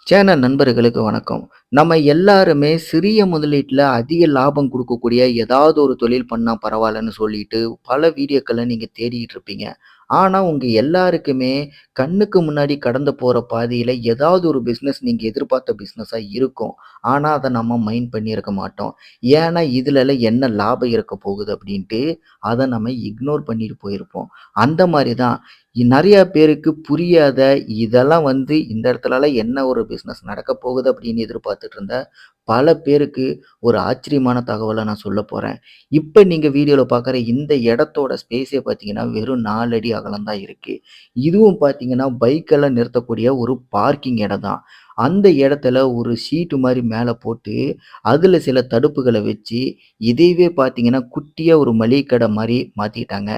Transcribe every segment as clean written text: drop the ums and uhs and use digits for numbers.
Channel நண்பர்களுக்கு வணக்கம். நம்ம எல்லாருமே சிறிய முதலீட்டுல அதிக லாபம் குடுக்கக்கூடிய ஏதாவது ஒரு தொழில் பண்ணா பரவாயில்லன்னு சொல்லிட்டு பல வீடியோக்கள நீங்க தேடிட்டு இருப்பீங்க. ஆனா, உங்க எல்லாருக்குமே கண்ணுக்கு முன்னாடி கடந்து போற பாதையில ஏதாவது ஒரு பிசினஸ் நீங்க எதிர்பார்த்த பிசினஸா இருக்கும். ஆனா, அத நம்ம மைண்ட் பண்ணியிருக்க மாட்டோம். ஏன்னா, இதுலலாம் என்ன லாபம் இருக்க போகுது அப்படின்ட்டு அத நம்ம இக்னோர் பண்ணிட்டு போயிருப்போம். அந்த மாரி தான் நெறைய பேருக்கு புரியாத இதெல்லாம் இந்த இடத்துலலாம் என்ன ஒரு பிசினஸ் நடக்க போகுது அப்படின்னு எதிர்பார்த்துட்டு இருந்த பல பேருக்கு ஒரு ஆச்சரியமான தகவல நான் சொல்லப் போறேன். இப்ப நீங்க வீடியோல பார்க்குற இந்த இடத்தோட ஸ்பேஸே பார்த்தீங்கன்னா, வெறும் 4 அடி அகலம் தான் இருக்கு. இதுவும் பார்த்தீங்கன்னா, பைக்கெல்லாம் நிறுத்தக்கூடிய ஒரு பார்க்கிங் இடம் தான். அந்த இடத்துல ஒரு ஷீட்டு மாரி மேல போட்டு, அதுல சில தடுப்புகள வச்சு, இதையவே பார்த்தீங்கன்னா, குட்டியா ஒரு மளிகை கடை மாரி மாத்திட்டாங்க.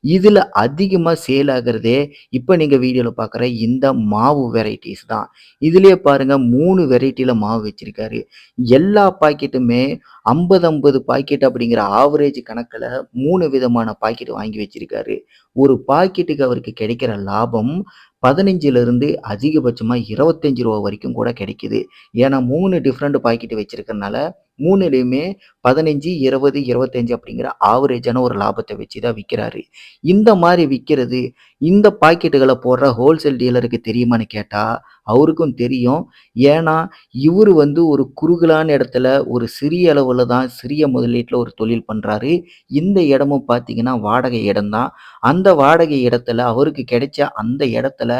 இதுல அதிகமா சேல் ஆகுறதே, இப்ப நீங்க வீடியோல பார்க்குற இந்த மாவு வெரைட்டீஸ் தான். இதிலேயே பாருங்க 3 வெரைட்டில மாவு வச்சிருக்காரு. எல்லா பாக்கெட்டுமே 50, 50 பாக்கெட் அப்படிங்கிற ஆவரேஜ் கணக்குல 3 விதமான பாக்கெட் வாங்கி வச்சிருக்காரு. ஒரு பாக்கெட்டுக்கு அவருக்கு கிடைக்கிற லாபம் 15லிருந்து அதிகபட்சமா ரூ. 25 வரைக்கும் கூட கிடைக்குது. ஏன்னா 3 டிஃபரண்ட் பாக்கெட் வச்சிருக்கறனால 3லயுமே 15, 20, 25 அப்படிங்கிற ஆவரேஜான ஒரு லாபத்த வச்சு தான் விக்கிறாரு. இந்த மாரி விக்கிறது, இந்த பாக்கெட்டுகள போடுற ஹோல்சேல் டீலருக்கு தெரியுமான்னு கேட்டா, அவருக்கும் தெரியும். ஏன்னா, இவரு ஒரு குறுகலான இடத்துல ஒரு சிறிய அளவுல தான் சிறிய முதலீட்ல ஒரு தொழில் பண்றாரு. இந்த இடமும் பார்த்தீங்கன்னா, வாடகை இடம் தான். அந்த வாடகை இடத்துல அவருக்கு கிடைச்ச அந்த இடத்துல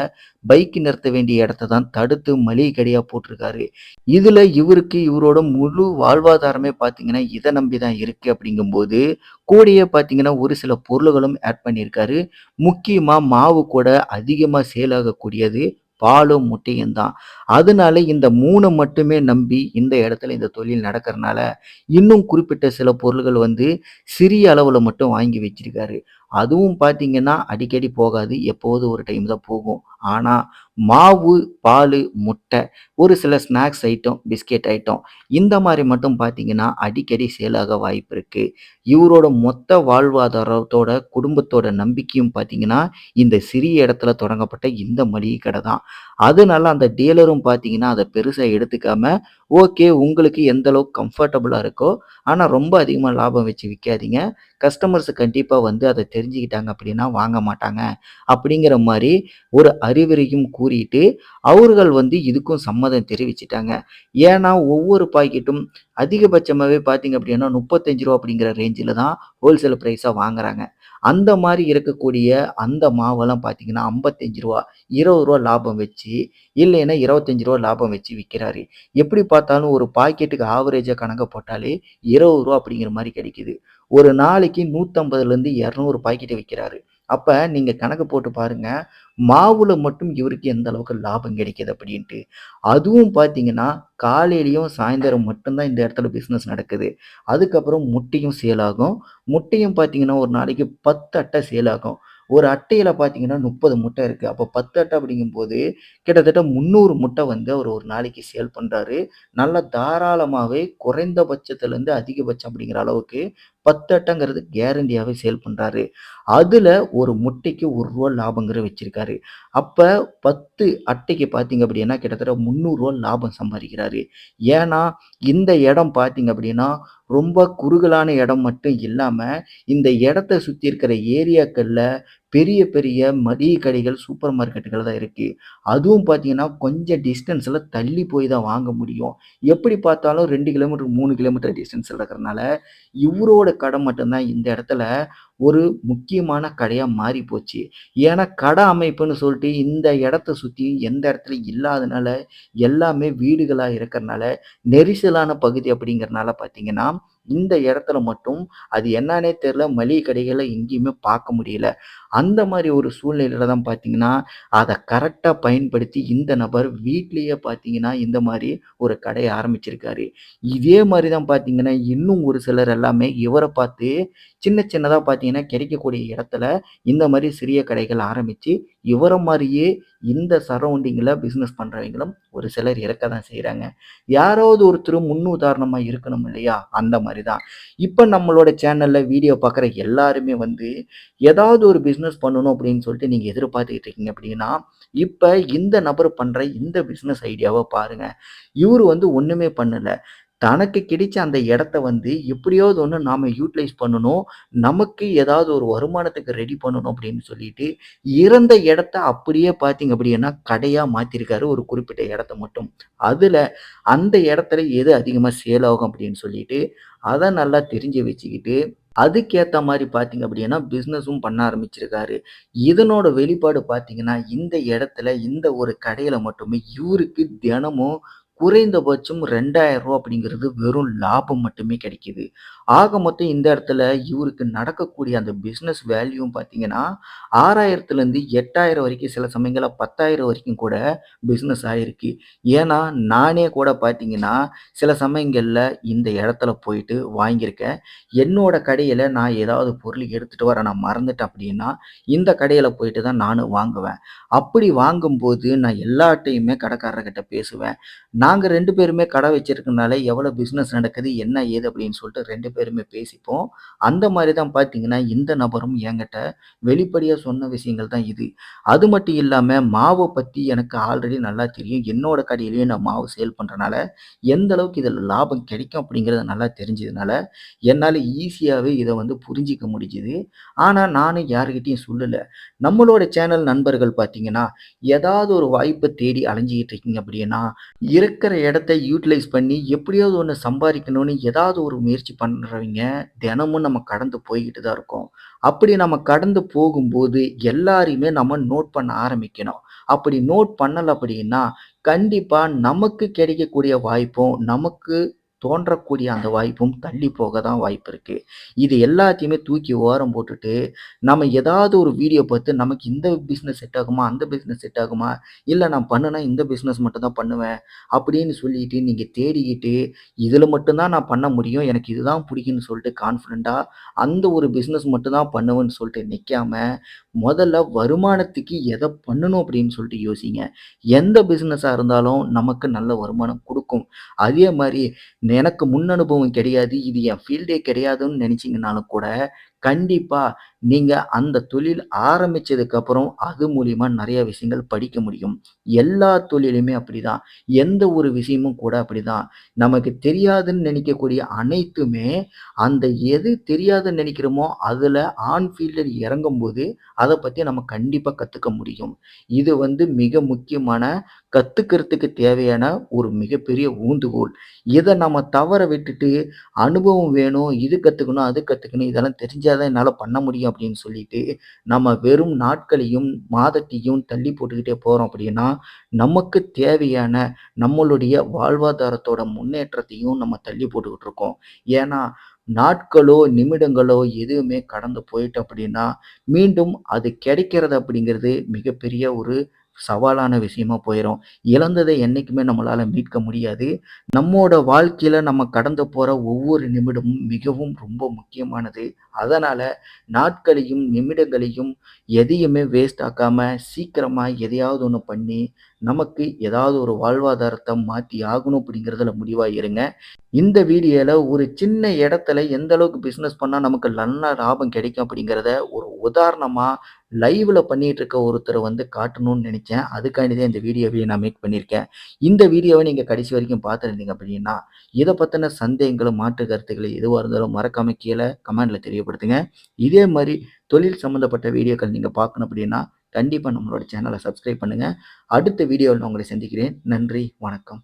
பைக் நிறுத்த வேண்டிய இடத்த தான் தடுத்து மளிகை கடையா போட்டிருக்காரு. இதுல இவருக்கு இவரோட முழு வாழ்வாதாரமே பார்த்தீங்கன்னா, இத நம்பி தான் இருக்கு அப்படிங்கும்போது, கூடயே பார்த்தீங்கன்னா, ஒரு சில பொருள்களும் ஆட் பண்ணியிருக்காரு. முக்கியமா மாவு கூட அதிகமா சேல் ஆகக்கூடியது பாலும், முட்டையும் தான். அதனால இந்த 3 மட்டுமே நம்பி இந்த இடத்துல இந்த தொழில் நடக்கிறனால, இன்னும் குறிப்பிட்ட சில பொருள்கள் சிறிய அளவுல மட்டும் வாங்கி வச்சிருக்காரு. அதுவும் பார்த்தீங்கன்னா, அடிக்கடி போகாது. எப்போவது ஒரு டைம் தான் போகும். ஆனா, மாவு, பாலு, முட்டை, ஒரு சில ஸ்நாக்ஸ் ஐட்டம், பிஸ்கட் ஐட்டம் இந்த மாரி மட்டும் பார்த்தீங்கன்னா, அடிக்கடி சேல் ஆக வாய்ப்பு இருக்கு. இவரோட மொத்த வாழ்வாதாரத்தோட, குடும்பத்தோட நம்பிக்கையும் பார்த்தீங்கன்னா, இந்த சிறிய இடத்துல தொடங்கப்பட்ட இந்த மளிகை கடை தான். அதனால அந்த டீலரும் பார்த்தீங்கன்னா, அத பெருசா எடுத்துக்காம, ஓகே உங்களுக்கு எந்த அளவுக்கு கம்ஃபர்டபுளா இருக்கோ, ஆனா ரொம்ப அதிகமா லாபம் வச்சு விக்காதீங்க. கஸ்டமர்ஸ் கண்டிப்பா அத தெரிஞ்சுக்கிட்டாங்க அப்படின்னா வாங்க மாட்டாங்க. அப்படிங்கிற மாரி ஒரு அறிவுரையும் கூறிட்டு, அவர்கள் இதுக்கும் சம்மதம் தெரிவிச்சுட்டாங்க. ஏன்னா, ஒவ்வொரு பாக்கெட்டும் அதிகபட்சமாவே பார்த்தீங்க அப்படின்னா, ரூ. 35 அப்படிங்கிற ரேஞ்சில தான் ஹோல்சேல் பிரைஸா வாங்குறாங்க. அந்த மாரி இருக்கக்கூடிய அந்த மாவெல்லாம் பார்த்தீங்கன்னா, ரூ. 55 ரூ. 20 லாபம் வச்சு, இல்லைன்னா ரூ. 25 லாபம் வச்சு விக்கிறாரு. எப்படி பார்த்தாலும் ஒரு பாக்கெட்டுக்கு ஆவரேஜா கணக்க போட்டாலே ரூ. 20 அப்படிங்கிற மாரி கிடைக்குது. ஒரு நாளைக்கு 150லேருந்து 200 பாக்கெட் விக்கிறாரு. அப்ப நீங்க கணக்கு போட்டு பாருங்க, மாவுல மட்டும் இவருக்கு எந்த அளவுக்கு லாபம் கிடைக்குது அப்படின்ட்டு. அதுவும் பார்த்தீங்கன்னா, காலையிலயும், சாயந்தரம் மட்டும் தான் இந்த இடத்துல பிசினஸ் நடக்குது. அதுக்கப்புறம் முட்டையும் சேல் ஆகும். முட்டையும் பார்த்தீங்கன்னா, ஒரு நாளைக்கு 10 அட்டை சேல் ஆகும். ஒரு அட்டையில பார்த்தீங்கன்னா 30 முட்டை இருக்கு. அப்ப 10 அட்டை அப்படிங்கும்போது, கிட்டத்தட்ட 300 முட்டை அவர் ஒரு நாளைக்கு சேல் பண்றாரு. நல்லா தாராளமாவே குறைந்தபட்சத்திலருந்து அதிகபட்சம் அப்படிங்கிற அளவுக்கு 10 அட்டைங்கிறது கேரண்டியாவே சேல் பண்றாரு. அதுல ஒரு முட்டைக்கு ரூ. 1 லாபம்ங்கிற வச்சிருக்காரு. அப்ப 10 அட்டைக்கு பார்த்தீங்க அப்படின்னா, கிட்டத்தட்ட ரூ. 300 லாபம் சம்பாரிக்கிறாரு. ஏன்னா, இந்த இடம் பார்த்தீங்க அப்படின்னா, ரொம்ப குறுகலான இடம் மட்டும் இல்லாம, இந்த இடத்த சுத்தி இருக்கிற ஏரியாக்கள்ல பெரிய பெரிய மளிகை கடைகள், சூப்பர் மார்க்கெட்டுகள் தான் இருக்கு. அதுவும் பார்த்தீங்கன்னா, கொஞ்சம் டிஸ்டன்ஸ்ல தள்ளி போய் தான் வாங்க முடியும். எப்படி பார்த்தாலும் 2 கிலோமீட்டர், 3 கிலோமீட்டர் டிஸ்டன்ஸ்ல இருக்கிறனால, இவரோட கடை மட்டும் தான் இந்த இடத்துல ஒரு முக்கியமான கடையா மாறி போச்சு. ஏன்னா, கடை அமைப்புன்னு சொல்லிட்டு இந்த இடத்த சுத்தி எந்த இடத்துலயும் இல்லாதனால, எல்லாமே வீடுகளா இருக்கறனால, நெரிசலான பகுதி அப்படிங்கிறனால பார்த்தீங்கன்னா, இந்த இடத்துல மட்டும் அது என்னான்னே தெரியல, மளிகை கடைகள எங்கேயுமே பார்க்க முடியல. அந்த மாரி ஒரு சூழ்நிலையில தான் பார்த்தீங்கன்னா, அத கரெக்ட்டா பயன்படுத்தி இந்த நபர் வீட்லயே பார்த்தீங்கன்னா, இந்த மாரி ஒரு கடைய ஆரம்பிச்சிருக்காரு. இதே மாரி தான் பார்த்தீங்கன்னா, இன்னும் ஒரு சிலர் எல்லாமே இவர பார்த்து சின்ன சின்னதா பார்த்தீங்கன்னா, கிடைக்கக்கூடிய இடத்துல இந்த மாரி சிறிய கடைகள் ஆரம்பிச்சு, இவர மாரியே இந்த சரவுண்டிங்ல பிசினஸ் பண்றவங்களும் ஒரு சிலர் இருக்க தான் செய்றாங்க. யாராவது ஒருத்தர் முன்னுதாரணமா இருக்கணும் இல்லையா? அந்த மாரி தான். இப்ப நம்மளோட சேனல்ல வீடியோ பார்க்குற எல்லாருமே ஏதாவது ஒரு பிசினஸ் பிசினஸ் பண்ணணும் அப்படின்னு சொல்லிட்டு நீங்க எதிர்பார்த்துக்கிட்டு இருக்கீங்க அப்படின்னா, இப்ப இந்த நபர் பண்ற இந்த பிசினஸ் ஐடியாவ பாருங்க. இவரு வந்து ஒண்ணுமே பண்ணல. தனக்கு கிடைச்ச அந்த இடத்த வந்து எப்படியாவது ஒண்ணு நாம யூட்டிலைஸ் பண்ணணும். நமக்கு ஏதாவது ஒரு வருமானத்துக்கு ரெடி பண்ணணும் அப்படின்னு சொல்லிட்டு, இருந்த இடத்த அப்படியே பார்த்தீங்க அப்படின்னா, கடையா மாத்திருக்காரு ஒரு குறிப்பிட்ட இடத்த மட்டும். அதுல அந்த இடத்துல எது அதிகமா சேல் ஆகும் அப்படின்னு சொல்லிட்டு, அத நல்லா தெரிஞ்சு வச்சுக்கிட்டு, அதுக்கேத்த மாரி பார்த்தீங்க அப்படின்னா, பிசினஸும் பண்ண ஆரம்பிச்சிருக்காரு. இதனோட வெளிப்பாடு பார்த்தீங்கன்னா, இந்த இடத்துல இந்த ஒரு கடையில மட்டுமே இவருக்கு தினமும் குறைந்தபட்சம் ரூ. 2000 அப்படிங்கிறது வெறும் லாபம் மட்டுமே கிடைக்குது. ஆக மொத்தம் இந்த இடத்துல இவருக்கு நடக்கக்கூடிய அந்த பிசினஸ் வேல்யூவும் பார்த்தீங்கன்னா, 6000லேருந்து 8000 வரைக்கும் சில சமயங்கள்ல 10,000 வரைக்கும் கூட பிசினஸ் ஆயிருக்கு. ஏன்னா, நானே கூட பார்த்தீங்கன்னா, சில சமயங்கள்ல இந்த இடத்துல போயிட்டு வாங்கியிருக்கேன். என்னோட கடையில நான் ஏதாவது பொருள் எடுத்துட்டு வர நான் மறந்துட்டேன் அப்படின்னா, இந்த கடையில போயிட்டு தான் நானும் வாங்குவேன். அப்படி வாங்கும்போது நான் எல்லார்ட்டயுமே கடைக்காரர்கிட்ட பேசுவேன். நாங்க 2 பேருமே கடை வச்சிருக்கனால எவ்வளோ பிசினஸ் நடக்குது, என்ன ஏது அப்படின்னு சொல்லிட்டு 2 பேருமே பேசிப்போம். அந்த மாரி தான் பார்த்தீங்கன்னா, இந்த நபரும் என்கிட்ட வெளிப்படையா சொன்ன விஷயங்கள் தான் இது. அது மட்டும் இல்லாம மாவ பத்தி எனக்கு ஆல்ரெடி நல்லா தெரியும். என்னோட கடையிலேயே நான் மாவு சேல் பண்றனால, எந்த அளவுக்கு இதில லாபம் கிடைக்கும் அப்படிங்கிறது நல்லா தெரிஞ்சதுனால, என்னால ஈஸியாவே இத வந்து புரிஞ்சுக்க முடிஞ்சுது. ஆனா நானும் யார்கிட்டயும் சொல்லல. நம்மளோட சேனல் நண்பர்கள் பார்த்தீங்கன்னா, ஏதாவது ஒரு வாய்ப்ப தேடி அலைஞ்சுகிட்டு இருக்கீங்க அப்படின்னா, இருக்கிற இடத்த யூட்டிலைஸ் பண்ணி எப்படியாவது ஒண்ணு சம்பாரிக்கணும்னு ஏதாவது ஒரு முயற்சி பண்றவைங்க தினமும் நம்ம கடந்து போய்க்கிட்டு தான் இருக்கோம். அப்படி நம்ம கடந்து போகும்போது எல்லாரையுமே நம்ம நோட் பண்ண ஆரம்பிக்கணும். அப்படி நோட் பண்ணல அப்படின்னா, கண்டிப்பா நமக்கு கிடைக்கக்கூடிய வாய்ப்பும், நமக்கு தோன்றக்கூடிய அந்த வாய்ப்பும் தள்ளி போக தான் வாய்ப்பு இருக்கு. இது எல்லாத்தையுமே தூக்கி ஓரம் போட்டுட்டு, நம்ம ஏதாவது ஒரு வீடியோ பார்த்து நமக்கு இந்த பிசினஸ் செட் ஆகுமா? அந்த பிசினஸ் செட் ஆகுமா? இல்ல நான் பண்ணுனா இந்த பிசினஸ் மட்டும் தான் பண்ணுவேன். அப்படின்னு சொல்லிட்டு நீங்க தேடிக்கிட்டு, இதில மட்டும் தான் நான் பண்ண முடியும். எனக்கு இதுதான் பிடிக்கும்னு சொல்லிட்டு கான்ஃபிடென்ட்டா அந்த ஒரு பிசினஸ் மட்டும் தான் பண்ணுவேன்னு சொல்லிட்டு நிக்காம, முதல்ல வருமானத்துக்கு எத பண்ணணும் அப்படின்னு சொல்லிட்டு யோசிங்க. எந்த பிசினஸா இருந்தாலும் நமக்கு நல்ல வருமானம் குடுக்கும். அதே மாரி எனக்கு முன் அனுபவம் கிடையாது. இது என் ஃபீல்டே கிடையாதுன்னு நினைச்சீங்கனாலும் கூட, கண்டிப்பா நீங்க அந்த தொழில் ஆரம்பிச்சதுக்கப்புறம் அது மூலியமா நெறைய விஷயங்கள் படிக்க முடியும். எல்லா தொழிலுமே அப்படிதான். எந்த ஒரு விஷயமும் கூட அப்படிதான். நமக்கு தெரியாதுன்னு நினைக்கக்கூடிய அனைத்துமே, அந்த எது தெரியாதுன்னு நினைக்கிறோமோ, அதுல ஆன் ஃபீல்ட்ல இறங்கும்போது, அத பத்தி நம்ம கண்டிப்பா கத்துக்க முடியும். இது வந்து மிக முக்கியமான கத்துக்கிறதுக்கு தேவையான ஒரு மிகப்பெரிய ஊந்துகோல். இத நம்ம தவற விட்டுட்டு, அனுபவம் வேணும், இது கத்துக்கணும், அது கத்துக்கணும், இதெல்லாம் தெரிஞ்சா தான் என்னால பண்ண முடியும் அப்படின்னு சொல்லிட்டு, நம்ம வெறும் நாட்களையும், மாதத்தையும் தள்ளி போட்டுக்கிட்டே போறோம் அப்படின்னா, நமக்கு தேவையான நம்மளுடைய வாழ்வாதாரத்தோட முன்னேற்றத்தையும் நம்ம தள்ளி போட்டுக்கிட்டு இருக்கோம். ஏன்னா, நாட்களோ, நிமிடங்களோ எதுவுமே கடந்து போயிட்டு அப்படின்னா, மீண்டும் அது கிடைக்கிறது அப்படிங்கிறது மிகப்பெரிய ஒரு சவாலான விஷயமா போயிரும். இழந்ததை என்னைக்குமே நம்மளால மீட்க முடியாது. நம்மோட வாழ்க்கையில நம்ம கடந்து போற ஒவ்வொரு நிமிடமும் மிகவும் ரொம்ப முக்கியமானது. அதனால நாட்களையும், நிமிடங்களையும் எதையுமே வேஸ்ட் ஆக்காம சீக்கிரமா எதையாவது ஒண்ணு பண்ணி, நமக்கு ஏதாவது ஒரு வாழ்வாதாரத்த மாத்தி ஆகணும் அப்படிங்கிறதுல முடிவா இருங்க. இந்த வீடியோல ஒரு சின்ன இடத்துல எந்த அளவுக்கு பிசினஸ் பண்ணா நமக்கு நல்ல லாபம் கிடைக்கும் அப்படிங்கிறத ஒரு உதாரணமா லைவ்ல பண்ணிட்டு இருக்க ஒருத்தர வந்து காட்டணும்னு நினைச்சேன். அதுக்காண்டி தான் இந்த வீடியோவே நான் மேக் பண்ணியிருக்கேன். இந்த வீடியோவ நீங்க கடைசி வரைக்கும் பார்த்திருந்தீங்க அப்படின்னா, இத பத்தின சந்தேகங்களும், மாற்று கருத்துக்கள் எதுவா இருந்தாலும் மறக்காம கீழ கமெண்ட்ல தெரியப்படுத்துங்க. இதே மாரி தொழில் சம்மந்தப்பட்ட வீடியோக்கள் நீங்க பார்க்கணும் அப்படின்னா, கண்டிப்பா நம்மளோட சேனல சப்ஸ்கிரைப் பண்ணுங்க. அடுத்த வீடியோல நான் உங்களை சந்திக்கிறேன். நன்றி, வணக்கம்.